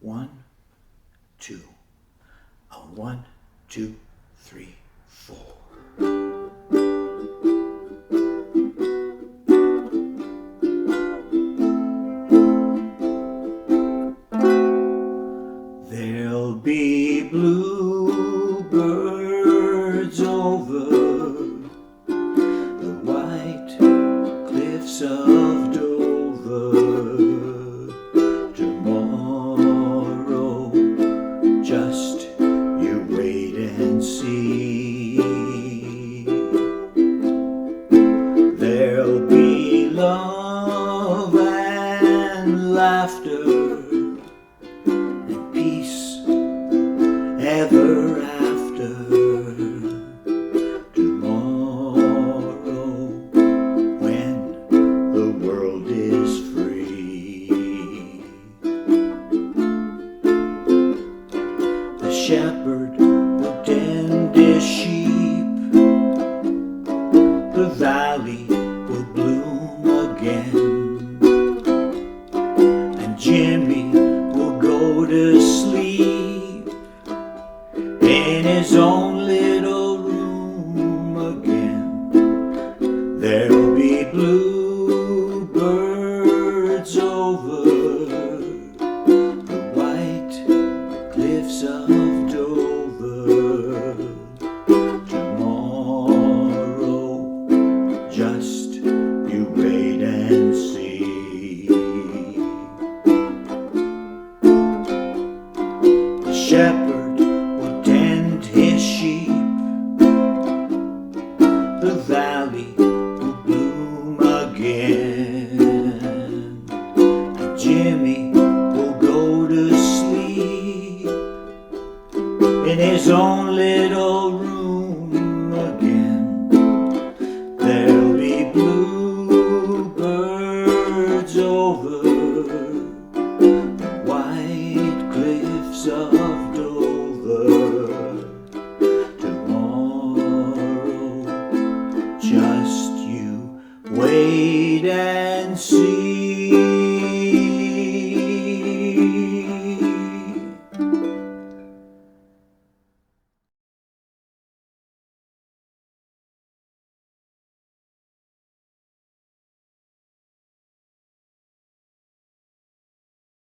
1, 2. 1, 2, 3, 4. There'll be bluebirds over the white cliffs of Dover tomorrow. Just you wait and see. There'll be love and laughter and peace ever after tomorrow, when the world is free. The shepherd will tend his sheep, the valley will bloom again, and Jimmy will go to sleep in his own little room again. There'll be bluebirds over the white cliffs of Dover tomorrow. Just you wait and see. The shepherd will tend his sheep, the valley will bloom again, and Jimmy will go to sleep in his own little room again. There'll be blue